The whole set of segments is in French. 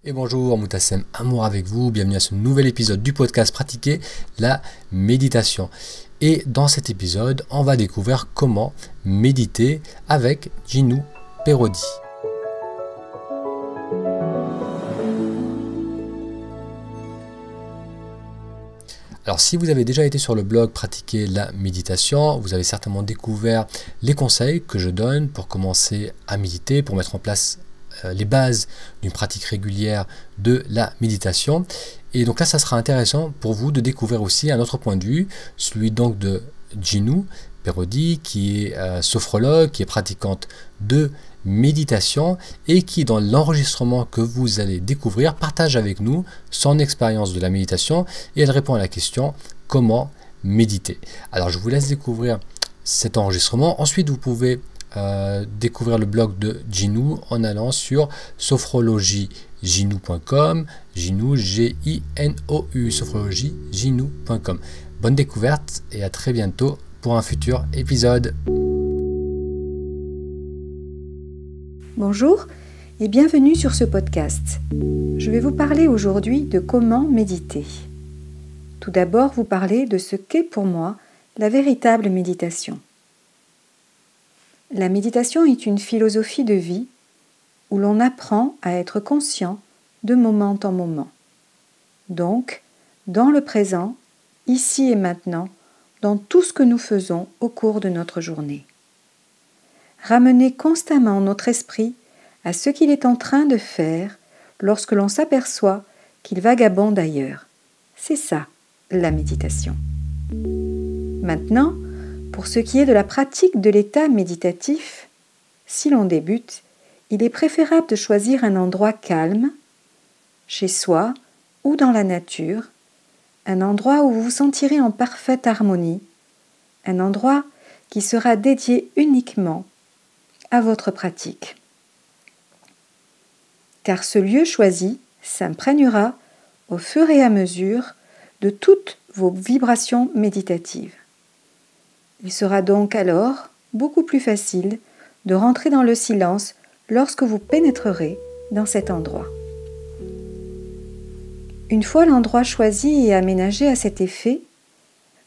Et bonjour, Moutassem Amour avec vous, bienvenue à ce nouvel épisode du podcast Pratiquer la méditation. Et dans cet épisode, on va découvrir comment méditer avec Gino Perodi. Alors si vous avez déjà été sur le blog Pratiquer la méditation, vous avez certainement découvert les conseils que je donne pour commencer à méditer, pour mettre en place les bases d'une pratique régulière de la méditation. Et donc là, ça sera intéressant pour vous de découvrir aussi un autre point de vue, celui donc de Gino Perodi, qui est sophrologue, qui est pratiquante de méditation et qui, dans l'enregistrement que vous allez découvrir, partage avec nous son expérience de la méditation et elle répond à la question comment méditer. Alors je vous laisse découvrir cet enregistrement. Ensuite, vous pouvez découvrir le blog de Gino en allant sur sophrologiegino.com, Gino, G-I-N-O-U, sophrologiegino.com. Bonne découverte et à très bientôt pour un futur épisode. Bonjour et bienvenue sur ce podcast. Je vais vous parler aujourd'hui de comment méditer. Tout d'abord, vous parler de ce qu'est pour moi la véritable méditation. La méditation est une philosophie de vie où l'on apprend à être conscient de moment en moment. Donc, dans le présent, ici et maintenant, dans tout ce que nous faisons au cours de notre journée. Ramener constamment notre esprit à ce qu'il est en train de faire lorsque l'on s'aperçoit qu'il vagabonde ailleurs. C'est ça, la méditation. Maintenant, pour ce qui est de la pratique de l'état méditatif, si l'on débute, il est préférable de choisir un endroit calme, chez soi ou dans la nature, un endroit où vous vous sentirez en parfaite harmonie, un endroit qui sera dédié uniquement à votre pratique. Car ce lieu choisi s'imprégnera au fur et à mesure de toutes vos vibrations méditatives. Il sera donc alors beaucoup plus facile de rentrer dans le silence lorsque vous pénétrerez dans cet endroit. Une fois l'endroit choisi et aménagé à cet effet,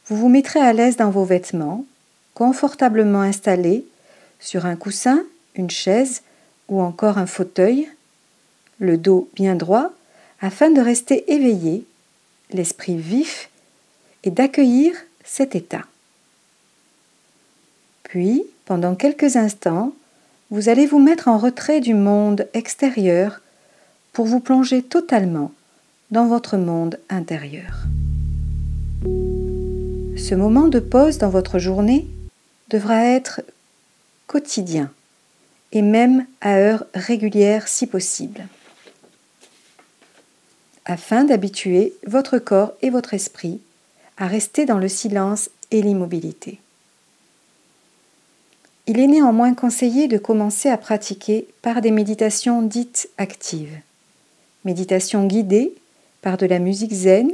vous vous mettrez à l'aise dans vos vêtements, confortablement installés sur un coussin, une chaise ou encore un fauteuil, le dos bien droit, afin de rester éveillé, l'esprit vif et d'accueillir cet état. Puis, pendant quelques instants, vous allez vous mettre en retrait du monde extérieur pour vous plonger totalement dans votre monde intérieur. Ce moment de pause dans votre journée devra être quotidien et même à heure régulière si possible, afin d'habituer votre corps et votre esprit à rester dans le silence et l'immobilité. Il est néanmoins conseillé de commencer à pratiquer par des méditations dites actives. Méditation guidée par de la musique zen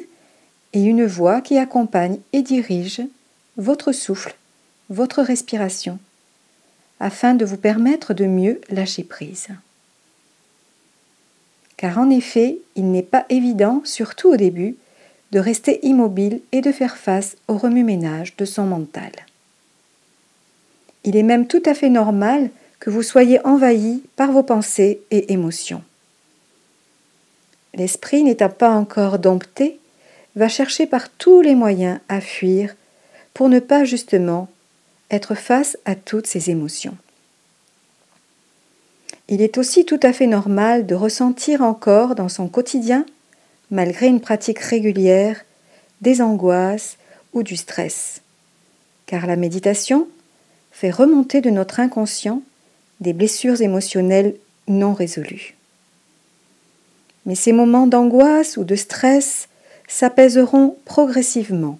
et une voix qui accompagne et dirige votre souffle, votre respiration, afin de vous permettre de mieux lâcher prise. Car en effet, il n'est pas évident, surtout au début, de rester immobile et de faire face au remue-ménage de son mental. Il est même tout à fait normal que vous soyez envahi par vos pensées et émotions. L'esprit, n'étant pas encore dompté, va chercher par tous les moyens à fuir pour ne pas justement être face à toutes ces émotions. Il est aussi tout à fait normal de ressentir encore dans son quotidien, malgré une pratique régulière, des angoisses ou du stress. Car la méditation fait remonter de notre inconscient des blessures émotionnelles non résolues. Mais ces moments d'angoisse ou de stress s'apaiseront progressivement,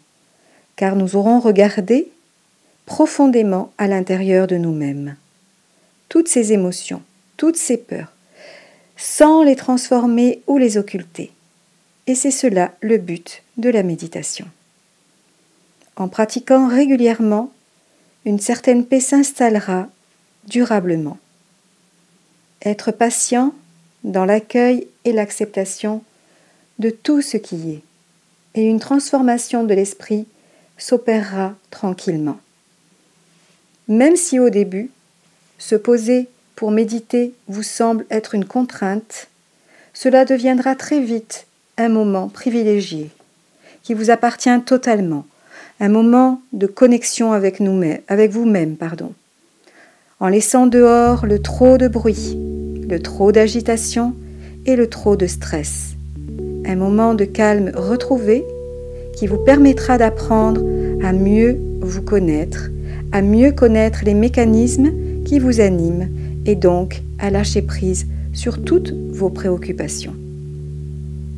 car nous aurons regardé profondément à l'intérieur de nous-mêmes toutes ces émotions, toutes ces peurs, sans les transformer ou les occulter. Et c'est cela le but de la méditation. En pratiquant régulièrement, une certaine paix s'installera durablement. Être patient, dans l'accueil et l'acceptation de tout ce qui est, et une transformation de l'esprit s'opérera tranquillement. Même si au début, se poser pour méditer vous semble être une contrainte, cela deviendra très vite un moment privilégié, qui vous appartient totalement, un moment de connexion avec vous-même, en laissant dehors le trop de bruit, le trop d'agitation et le trop de stress. Un moment de calme retrouvé qui vous permettra d'apprendre à mieux vous connaître, à mieux connaître les mécanismes qui vous animent et donc à lâcher prise sur toutes vos préoccupations.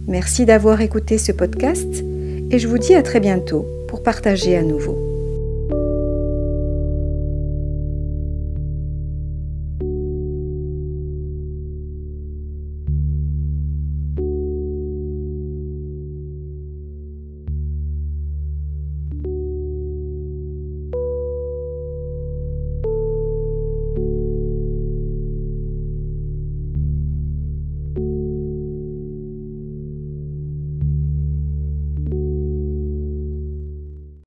Merci d'avoir écouté ce podcast et je vous dis à très bientôt pour partager à nouveau.